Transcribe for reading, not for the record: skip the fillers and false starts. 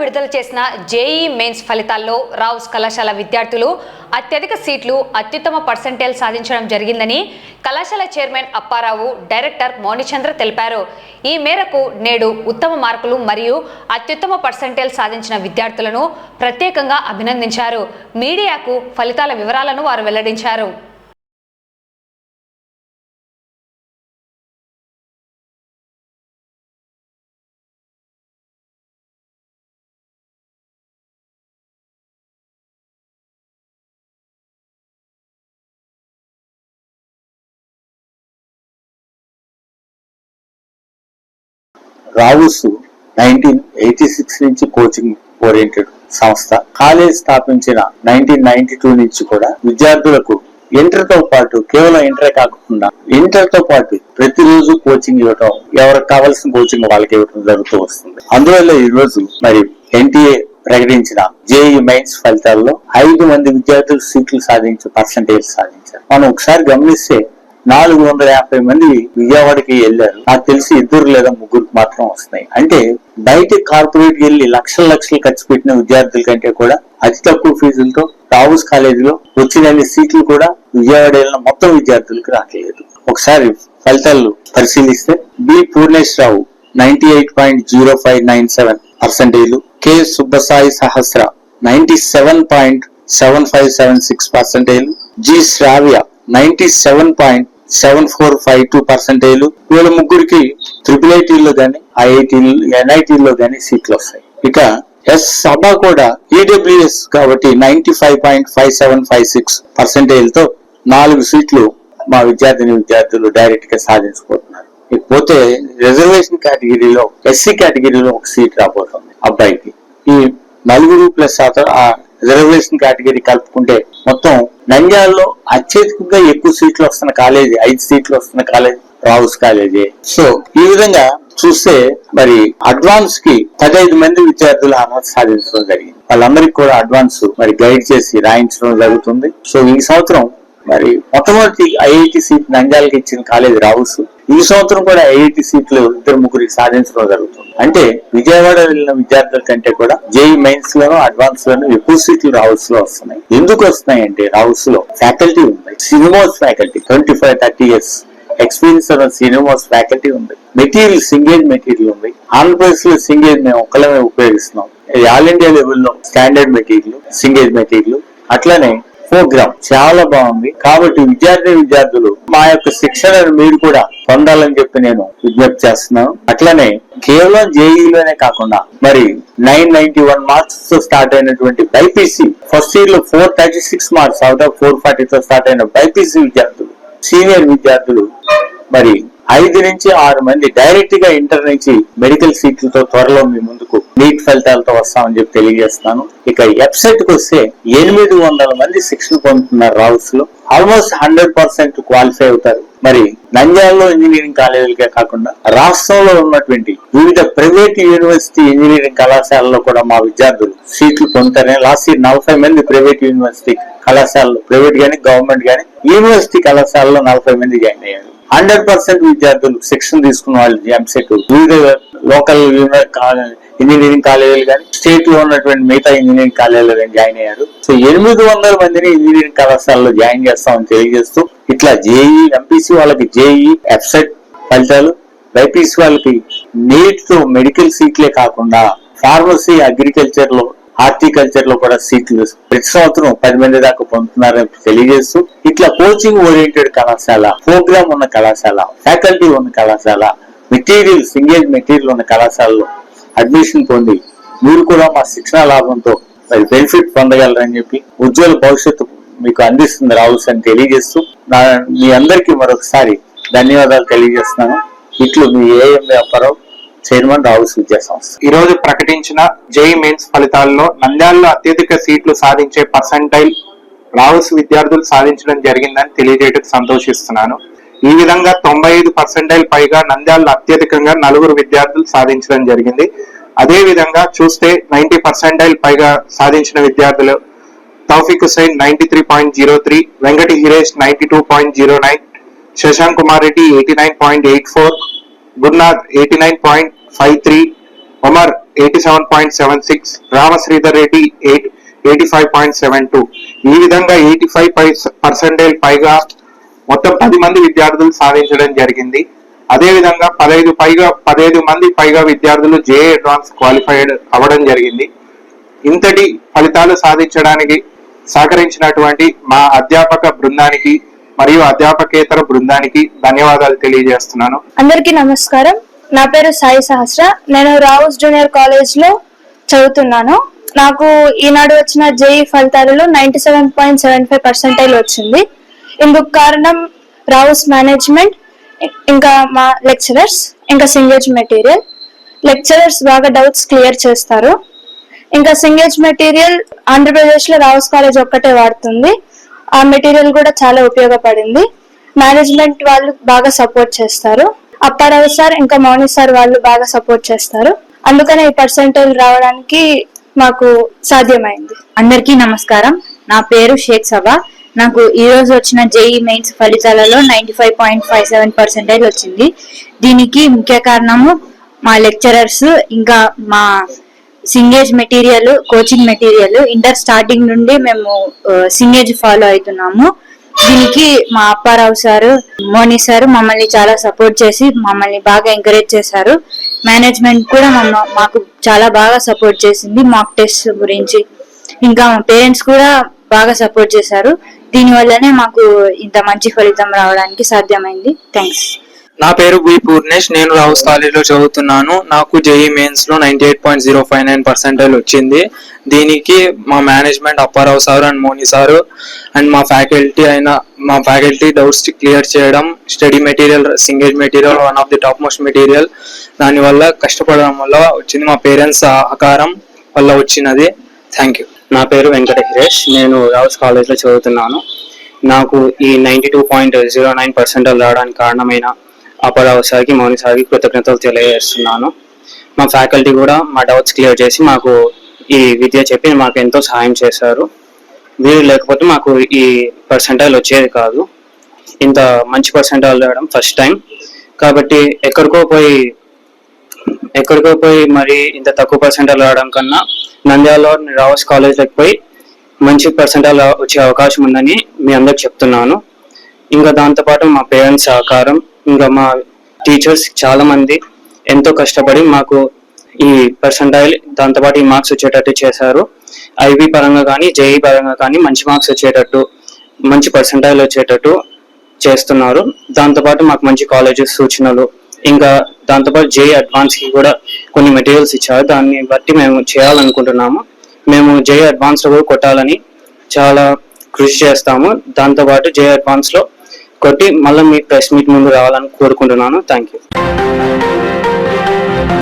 విడుదల చేసిన JEE mains ఫలితాల్లో రావుస్ కళాశాల విద్యార్థులు అత్యధిక సీట్లు అత్యుత్తమ పర్సెంటేజ్ సాధించడం జరిగిందని కళాశాల చైర్మన్ అప్పారావు, డైరెక్టర్ మౌనిచంద్ర తెలిపారు. ఈ మేరకు నేడు ఉత్తమ మార్కులు మరియు అత్యుత్తమ పర్సెంటేజ్ సాధించిన విద్యార్థులను ప్రత్యేకంగా అభినందించారు. మీడియాకు ఫలితాల వివరాలను వారు వెల్లడించారు. రావుస్ 1986 నుంచి కోచింగ్ ఓరియంటెడ్ సంస్థ. కాలేజ్ స్థాపించిన 1992 నుంచి కూడా విద్యార్థులకు ఇంటర్ తో పాటు, కేవలం ఇంటర్ కాకుండా ఇంటర్ తో పాటు ప్రతిరోజు కోచింగ్ ఇవ్వటం, ఎవరికి కావాల్సిన కోచింగ్ వాళ్ళకి ఇవ్వటం జరుగుతూ వస్తుంది. అందువల్ల ఈ రోజు మరి ఎన్టీఏ ప్రకటించిన జేఈ మెయిన్స్ ఫలితాల్లో 5 మంది విద్యార్థులు సీట్లు సాధించి పర్సంటేజ్ సాధించారు. మనం ఒకసారి గమనిస్తే 450 మంది విజయవాడకి వెళ్లారు. నాకు తెలిసి 2 లేదా 3 మాత్రం వస్తున్నాయి. అంటే బయట కార్పొరేట్ వెళ్ళి లక్షలు ఖర్చు పెట్టిన విద్యార్థుల కంటే కూడా అతి తక్కువ ఫీజులతో రావుస్ కాలేజీలో వచ్చిన సీట్లు కూడా విజయవాడ వెళ్ళిన మొత్తం విద్యార్థులకు రావట్లేదు. ఒకసారి ఫలితాలు పరిశీలిస్తే బి పూర్ణేశ్వరరావు 98.0597 పర్సెంటేజ్, కె సుబ్బసాయి సహస్ర 97.7576 పర్సెంటేజ్, జి శ్రావ్య 97.7452 పర్సెంటేజ్. వీళ్ళ ముగ్గురికి IIITలో గాని NITలో గాని సీట్లు వస్తాయి. ఇక ఎస్ సభ కూడా ఈడబ్ల్యూఎస్ కాబట్టి 95.5756 పర్సెంటేజ్ తో 4 సీట్లు మా విద్యార్థులు డైరెక్ట్ గా సాధించబోతున్నారు. ఇకపోతే రిజర్వేషన్ కేటగిరీలో ఎస్సీ కేటగిరీలో ఒక సీట్ రాబోతుంది అబ్బాయికి. ఈ 4 ప్లస్ రిజర్వేషన్ కేటగిరీ కలుపుకుంటే మొత్తం నంద్యాలలో అత్యధికంగా ఎక్కువ సీట్లు వస్తున్న కాలేజీ, 5 సీట్లు వస్తున్న కాలేజీ రావుస్ కాలేజీ. సో ఈ విధంగా చూస్తే మరి అడ్వాన్స్ కి 15 మంది విద్యార్థులు అర్హత సాధించడం జరిగింది. వాళ్ళందరికీ కూడా అడ్వాన్స్ మరి గైడ్ చేసి రాయించడం జరుగుతుంది. సో ఈ సంవత్సరం మరి మొట్టమొదటి ఐఐటి సీట్ నంద్యాలకి ఇచ్చిన కాలేజీ రావుస్. ఈ సంవత్సరం కూడా ఐఐటి సీట్లు 2-3 సాధించడం జరుగుతుంది. అంటే విజయవాడ వెళ్ళిన విద్యార్థుల కంటే కూడా జేఈ మెయిన్స్ లోనూ అడ్వాన్స్ లోనూ ఎక్కువ సీట్లు రావుస్ లో వస్తున్నాయి. ఎందుకు వస్తున్నాయి అంటే రావుస్ లో ఫ్యాకల్టీ ఉంది. సినిమాస్ ఫ్యాకల్టీ 25-30 years ఎక్స్పీరియన్స్ ఉన్న సినిమాస్ ఫ్యాకల్టీ ఉంది. మెటీరియల్ సింగేజ్ మెటీరియల్ ఉంది. ఆంధ్రప్రదేశ్ లో సింగేజ్ మేము ఒక్కలమే ఉపయోగిస్తున్నాం. ఇది ఆల్ ఇండియా లెవెల్లో స్టాండర్డ్ మెటీరియల్ సింగేజ్ మెటీరియల్. అట్లనే ప్రోగ్రామ్ చాలా బాగుంది. కాబట్టి విద్యార్థులు మా యొక్క శిక్షణను మీరు కూడా పొందాలని చెప్పి నేను విజ్ఞప్తి చేస్తున్నాను. అట్లనే కేవలం జేఈలోనే కాకుండా మరి 991 మార్క్స్ తో స్టార్ట్ అయినటువంటి బైపీసీ ఫస్ట్ ఇయర్ లో 436 మార్క్స్ అవుట్ ఆఫ్ 440 తో స్టార్ట్ అయిన బైపీసీ విద్యార్థులు, సీనియర్ విద్యార్థులు మరి 5 నుంచి 6 మంది డైరెక్ట్ గా ఇంటర్ నుంచి మెడికల్ సీట్లతో త్వరలో మీ ముందుకు నీట్ ఫలితాలతో వస్తామని చెప్పి తెలియజేస్తున్నాను. ఇక వెబ్సైట్ కి వస్తే 800 మంది శిక్షణ పొందుతున్నారు రావుస్ లో. ఆల్మోస్ట్ 100% క్వాలిఫై అవుతారు. మరి నంద్యాలలో ఇంజనీరింగ్ కాలేజీలకే కాకుండా రాష్ట్రంలో ఉన్నటువంటి వివిధ ప్రైవేట్ యూనివర్సిటీ ఇంజనీరింగ్ కళాశాలలో కూడా మా విద్యార్థులు సీట్లు పొందుతారని లాస్ట్ ఇయర్ 40 మంది ప్రైవేట్ యూనివర్సిటీ కళాశాలలో, ప్రైవేట్ గానీ గవర్నమెంట్ గానీ యూనివర్సిటీ కళాశాలలో 40 మంది జాయిన్ అయ్యారు. 100% విద్యార్థులు శిక్షణ తీసుకున్న వాళ్ళు ఎంసెట్ వివిధ లోకల్ ఇంజనీరింగ్ కాలేజీలు కానీ స్టేట్ లో ఉన్నటువంటి మిగతా ఇంజనీరింగ్ కాలేజీలో జాయిన్ అయ్యారు. సో 800 మందిని ఇంజనీరింగ్ కళాశాలలో జాయిన్ చేస్తామని తెలియజేస్తూ ఇట్లా జేఈ, ఎంపీసీ వాళ్ళకి జేఈ వెబ్సైట్ ఫలితాలు, బైపీసీ వాళ్ళకి నీట్ తో మెడికల్ సీట్లే కాకుండా ఫార్మసీ, అగ్రికల్చర్ లో, హార్టికల్చర్ లో కూడా సీట్లు ప్రతి సంవత్సరం 10 మంది దాకా పొందుతున్నారని తెలియజేస్తూ ఇట్లా కోచింగ్ ఓరియంటెడ్ కళాశాల, ప్రోగ్రామ్ ఉన్న కళాశాల, ఫ్యాకల్టీ ఉన్న కళాశాల, మెటీరియల్ సింగేజ్ మెటీరియల్ ఉన్న కళాశాలలో అడ్మిషన్ పొంది మీరు కూడా మా శిక్షణ లాభంతో మరి బెనిఫిట్ పొందగలరని చెప్పి ఉజ్వల భవిష్యత్తు మీకు అందిస్తుంది రావుస్ అని తెలియజేస్తూ మీ అందరికీ మరొకసారి ధన్యవాదాలు తెలియజేస్తున్నాను. ఇట్లు మీ ఏఎం అప్పారావు, చైర్మన్ రావుస్ విద్యా సంస్థ. ఈ రోజు ప్రకటించిన జేఈ మెయిన్స్ ఫలితాల్లో నంద్యాలలో అత్యధిక సీట్లు సాధించే పర్సెంటైల్ రావుస్ విద్యార్థులు సాధించడం జరిగిందని తెలియజేయటం సంతోషిస్తున్నాను. ఈ విధంగా 95% పైగా నంద్యాలలో అత్యధికంగా 4 విద్యార్థులు సాధించడం జరిగింది. అదే విధంగా చూస్తే 90% పైగా సాధించిన విద్యార్థులు తౌఫిక్ హుసైన్ 93.03, వెంకటి హిరేష్ 92.09, శశాంక్ కుమార్ రెడ్డి 89.84, గురునాథ్ 89.53, ఒమర్ 87.76, రామశ్రీధర్ రెడ్డి 85.72. ఈ విధంగా 85% పైగా మొత్తం 10 మంది విద్యార్థులు సాధించడం జరిగింది. అదే విధంగా 15 మంది పైగా విద్యార్థులు జేఏ అడ్వాన్స్ క్వాలిఫైడ్ అవ్వడం జరిగింది. ఇంతటి ఫలితాలు సాధించడానికి సహకరించినటువంటి మా అధ్యాపక బృందానికి మరియు అధ్యాపకేతర బృందానికి ధన్యవాదాలు తెలియజేస్తున్నాను. అందరికీ నమస్కారం. నా పేరు సాయి సహస్ర. నేను రావుస్ జూనియర్ కాలేజ్ లో చదువుతున్నాను. నాకు ఈనాడు వచ్చిన జేఈ ఫలితాలలో 97.75% వచ్చింది. ఇందుకు కారణం రావుస్ మేనేజ్మెంట్, ఇంకా మా లెక్చరర్స్, ఇంకా సింగేజ్ మెటీరియల్. లెక్చరర్స్ బాగా డౌట్స్ క్లియర్ చేస్తారు. ఇంకా సింగేజ్ మెటీరియల్ ఆంధ్రప్రదేశ్ లో రావుస్ కాలేజ్ ఒక్కటే వాడుతుంది. ఆ మెటీరియల్ కూడా చాలా ఉపయోగపడింది. మేనేజ్మెంట్ వాళ్ళు బాగా సపోర్ట్ చేస్తారు. అప్పారావు సార్ ఇంకా మౌని సార్ వాళ్ళు బాగా సపోర్ట్ చేస్తారు. అందుకనే ఈ పర్సెంటేజ్ రావడానికి మాకు సాధ్యమైంది. అందరికీ నమస్కారం. నా పేరు షేక్ సభా. నాకు ఈ రోజు వచ్చిన జేఈ మెయిన్స్ ఫలితాలలో 95.57% వచ్చింది. దీనికి ముఖ్య కారణము మా లెక్చరర్స్, ఇంకా మా సింగేజ్ material, coaching material. Inter starting నుండి మేము సింగేజ్ ఫాలో అవుతున్నాము. దీనికి మా అప్పారావు సారు, మోని సారు మమ్మల్ని చాలా సపోర్ట్ చేసి మమ్మల్ని బాగా ఎంకరేజ్ చేశారు. మేనేజ్మెంట్ కూడా మాకు చాలా బాగా సపోర్ట్ చేసింది మాక్ టెస్ట్ గురించి. ఇంకా మా పేరెంట్స్ కూడా బాగా సపోర్ట్ చేశారు. దీని వల్లనే మాకు ఇంత మంచి ఫలితం రావడానికి సాధ్యమైంది. థ్యాంక్స్. నా పేరు బి పూర్ణేష్. నేను రావుస్ కాలేజ్ లో చదువుతున్నాను. నాకు జేఈ మెయిన్స్ లో 98.059% వచ్చింది. దీనికి మా management Apparao sir and Moni sir and మా ఫ్యాకల్టీ డౌట్స్ క్లియర్ చేయడం, స్టడీ మెటీరియల్, సింగేజ్ material one of the top most material. దాని వల్ల కష్టపడడం వల్ల వచ్చింది. మా పేరెంట్స్ సహకారం వల్ల వచ్చినది. Thank you. నా పేరు వెంకట హిరేష్. నేను రావుస్ కాలేజ్ లో చదువుతున్నాను. నాకు ఈ 92.09% రావడానికి కారణమైన అప్పారావు సార్కి, మౌని సార్కి కృతజ్ఞతలు తెలియజేస్తున్నాను. మా ఫ్యాకల్టీ కూడా మా డౌట్స్ క్లియర్ చేసి మాకు ఈ విద్య చెప్పి మాకు ఎంతో సహాయం చేశారు. వీరు లేకపోతే మాకు ఈ పర్సెంటైల్ వచ్చేది కాదు. ఇంత మంచి పర్సెంటైల్ రావడం ఫస్ట్ టైం. కాబట్టి ఎక్కడికో పోయి మరి ఇంత తక్కువ పర్సెంటైల్ రావడం కన్నా నంద్యాలలో రావుస్ కాలేజ్లోకి పోయి మంచి పర్సెంటైల్ వచ్చే అవకాశం ఉందని మీ అందరికి చెప్తున్నాను. ఇంకా దాంతోపాటు మా పేరెంట్స్ సహకారం, ఇంకా మా టీచర్స్ చాలా మంది ఎంతో కష్టపడి మాకు ఈ పర్సెంటైల్, దాంతోపాటు ఈ మార్క్స్ వచ్చేటట్టు చేశారు. ఐబీ పరంగా కానీ జేఈ పరంగా కానీ మంచి మార్క్స్ వచ్చేటట్టు, మంచి పర్సెంటైల్ వచ్చేటట్టు చేస్తున్నారు. దాంతోపాటు మాకు మంచి కాలేజెస్ సూచనలు, ఇంకా దాంతోపాటు జేఈ అడ్వాన్స్ కి కూడా కొన్ని మెటీరియల్స్ ఇచ్చారు. దాన్ని బట్టి మేము చేయాలనుకుంటున్నాము. మేము జేఈ అడ్వాన్స్ లో కూడా కొట్టాలని చాలా కృషి చేస్తాము. దాంతోపాటు జేఈ అడ్వాన్స్ లో కొట్టి మళ్ళీ మీ ప్రెస్ మీట్ ముందు రావాలని కోరుకుంటున్నాను. Thank you.